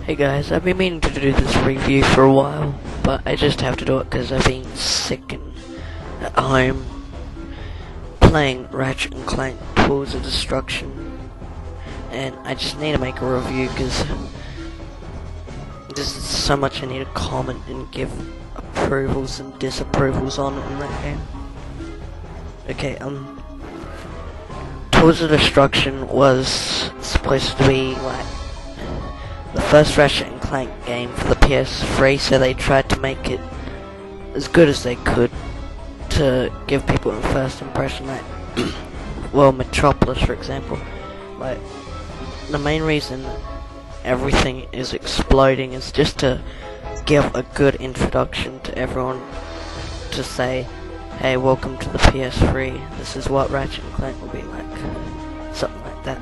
Hey guys, I've been meaning to do this review for a while, but I just have to do it because I've been sick and at home playing Ratchet and Clank Tools of Destruction, and I just need to make a review because there's so much I need to comment and give approvals and disapprovals on in that game. Okay, Tools of Destruction was supposed to be like the first Ratchet and Clank game for the PS3, so they tried to make it as good as they could to give people a first impression that, well, Metropolis, for example, like, the main reason everything is exploding is just to give a good introduction to everyone, to say, hey, welcome to the PS3, this is what Ratchet and Clank will be like, something like that.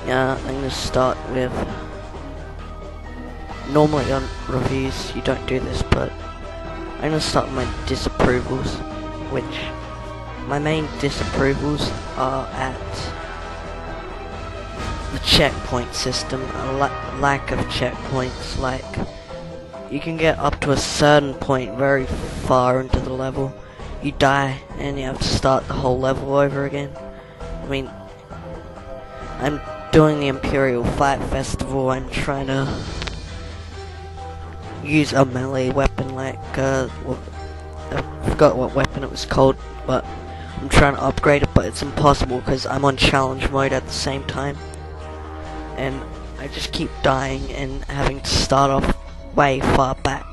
Yeah, I'm gonna start with, normally on reviews you don't do this, but I'm gonna start with my disapprovals, which my main disapprovals are at the checkpoint system, a lack of checkpoints. Like, you can get up to a certain point very far into the level, you die and you have to start the whole level over again. I mean, I'm doing the Imperial Fight Festival, I'm trying to use a melee weapon, like, I forgot what weapon it was called, but I'm trying to upgrade it, but it's impossible because I'm on challenge mode at the same time, and I just keep dying and having to start off way far back,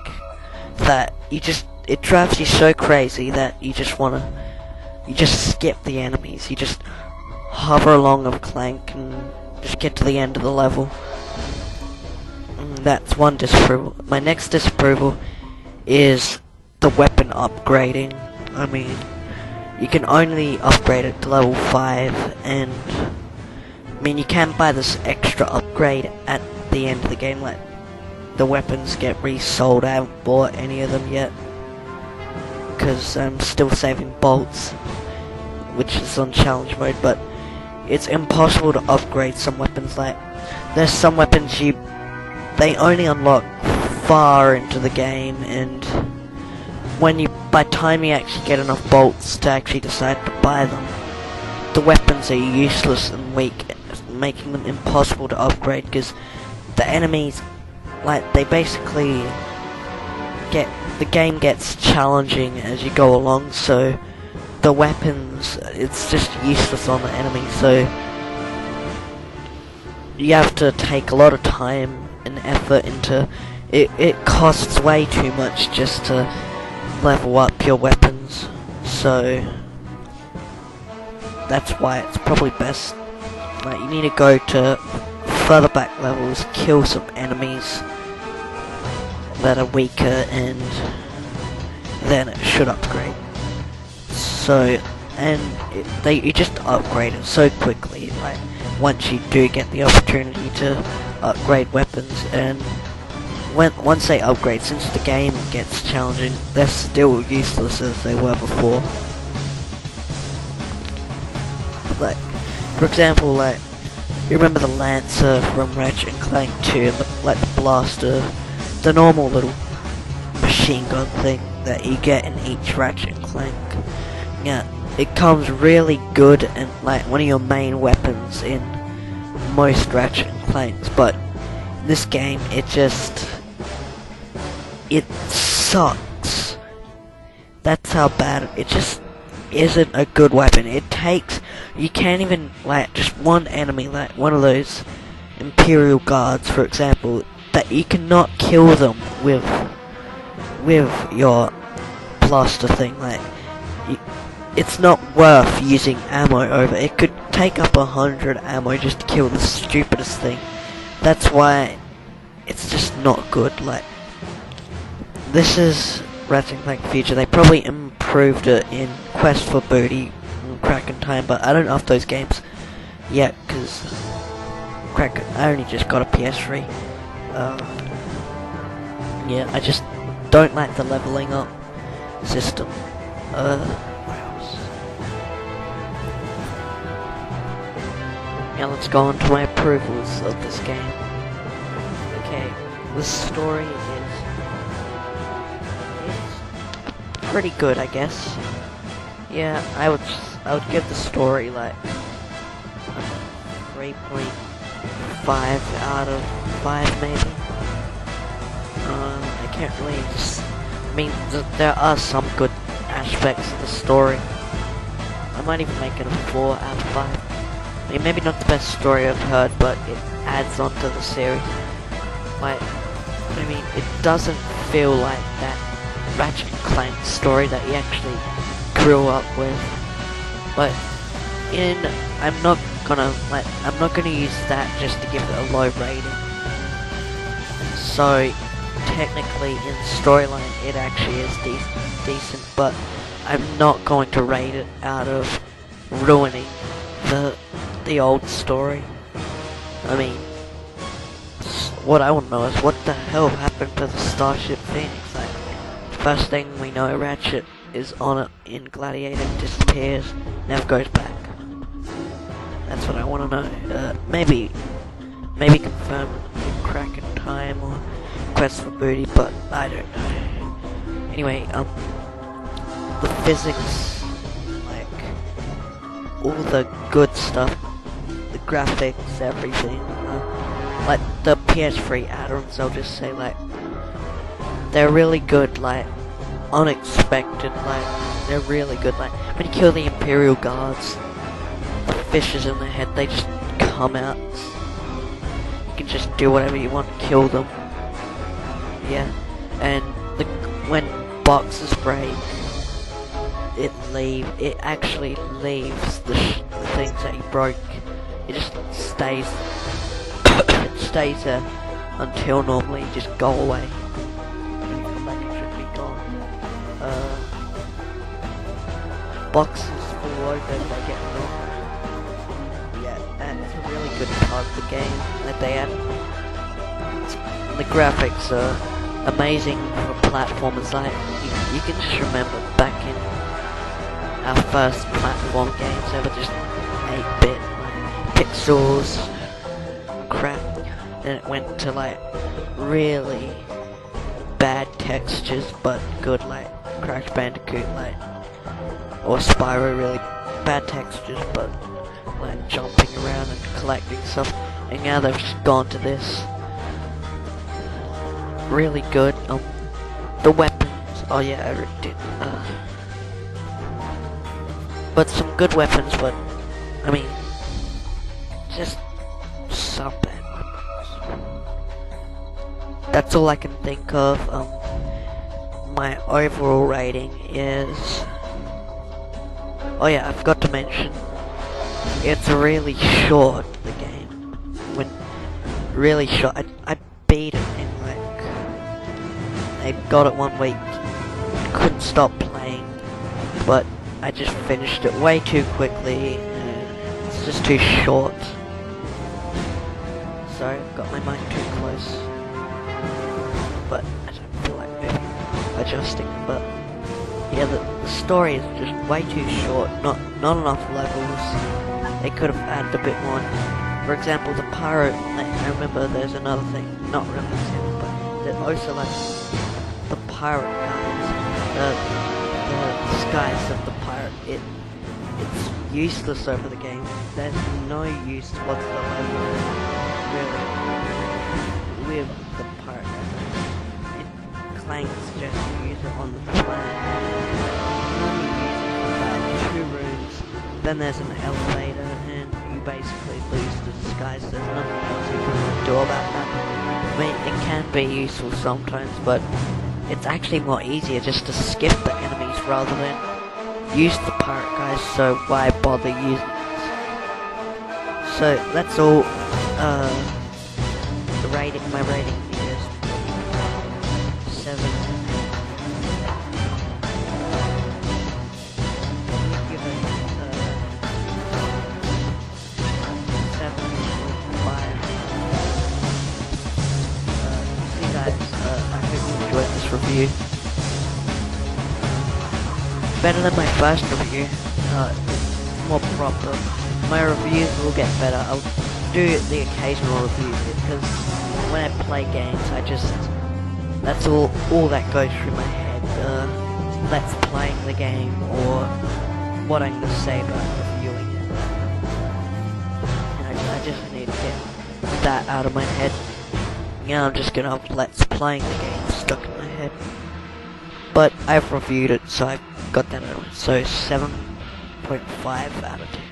that it drives you so crazy that you just skip the enemies, you just hover along of Clank and just get to the end of the level. That's one disapproval. My next disapproval is the weapon upgrading. I mean, you can only upgrade it to level 5, and I mean, you can buy this extra upgrade at the end of the game, like the weapons get resold. I haven't bought any of them yet because I'm still saving bolts, which is on challenge mode, but it's impossible to upgrade some weapons. Like, there's some weapons they only unlock far into the game, and by the time you actually get enough bolts to actually decide to buy them, the weapons are useless and weak, making them impossible to upgrade, because the enemies, like, they basically the game gets challenging as you go along, so the weapons, it's just useless on the enemy, so you have to take a lot of time and effort into it. It costs way too much just to level up your weapons, so that's why it's probably best, like, you need to go to further back levels, kill some enemies that are weaker, and then it should upgrade. So, and you just upgrade it so quickly, like, once you do get the opportunity to upgrade weapons, and once they upgrade, since the game gets challenging, they're still useless as they were before. Like, for example, like, you remember the Lancer from Ratchet and Clank 2, and the blaster, the normal little machine gun thing that you get in each Ratchet and Clank. Yeah, it comes really good and like one of your main weapons in most Ratchet and Clanks, but this game, it sucks. That's how bad it just isn't a good weapon. You can't even, like, just one enemy, like one of those Imperial Guards, for example, that you cannot kill them with your blaster thing. Like, it's not worth using ammo over. It could take up 100 ammo just to kill the stupidest thing. That's why it's just not good. Like, this is Ratchet and Clank Future. They probably improved it in Quest for Booty and Crack in Time, but I don't know if those games yet, because I only just got a PS3. Yeah, I just don't like the leveling up system. What else? Now let's go on to my approvals of this game. Okay, the story is pretty good, I guess. Yeah, I would give the story like 3.5 out of 5 maybe. I can't really just, I mean, there are some good aspects of the story. I might even make it a 4 out of 5. I mean, maybe not the best story I've heard, but it adds on to the series. Like, I mean, it doesn't feel like that Ratchet and Clank story that you actually grew up with. But I'm not gonna use that just to give it a low rating. So technically, in storyline, it actually is decent, but I'm not going to rate it out of ruining the old story. I mean, what I want to know is what the hell happened to the Starship Phoenix. Like, first thing we know, Ratchet is on it in Gladiator, disappears, never goes back. That's what I want to know. Maybe confirm Crack in Time or Quest for Booty, but I don't know. Anyway, the physics, like all the good stuff, the graphics, everything, like the PS3 add-ons, I'll just say, like, they're really good, like, unexpected, like, they're really good, like, when you kill the Imperial Guards, the fishes in their head, they just come out, you can just do whatever you want, kill them, yeah, and when boxes break, it actually leaves the things that you broke, it just stays there until normally you just go away. When you come back, it should be gone. Boxes fall over, they get knocked. Yeah, that's a really good part of the game that they add. The graphics are amazing for platformers. Like, you can just remember back in our first platform games, they were just 8-bit, like, pixels, crap. Then it went to like really bad textures but good, like Crash Bandicoot, like, or Spyro, really bad textures but like jumping around and collecting stuff, and now they've just gone to this really good. The weapons, oh yeah, I already did, but some good weapons, but I mean, just some bad weapons. That's all I can think of. My overall rating is, oh yeah, I forgot to mention, it's really short, the game. When really short, I beat it in like, I got it one week, couldn't stop playing, but I just finished it way too quickly, it's just too short. Sorry, I've got my mic too close, but I don't feel like maybe adjusting, but yeah, the story is just way too short, not enough levels. They could have added a bit more. For example, the pirate, I remember there's another thing, not really example, but there's also like the pirate guys, the disguise of the pirate, it's useless over the game. There's no use whatsoever, really, with the pirate. Clank suggests you use it on the plan. You only use it for about 2 rooms, then there's an elevator, and you basically lose the disguise. There's nothing else you can do about that. I mean, it can be useful sometimes, but it's actually more easier just to skip the enemies rather than use the pirate guys, so why bother using it? So that's all. My rating is 7. Give it 7.5. See you guys. I hope you enjoyed this review. Better than my first review. It's more proper. my reviews will get better. I'll do the occasional review because when I play games, that's all that goes through my head. Let's playing the game or what I'm gonna say about reviewing it. And I just need to get that out of my head. Yeah, I'm just gonna have let's playing the game stuck in my head. But I've reviewed it, so I've got that out of it. So 7.5 out of 10.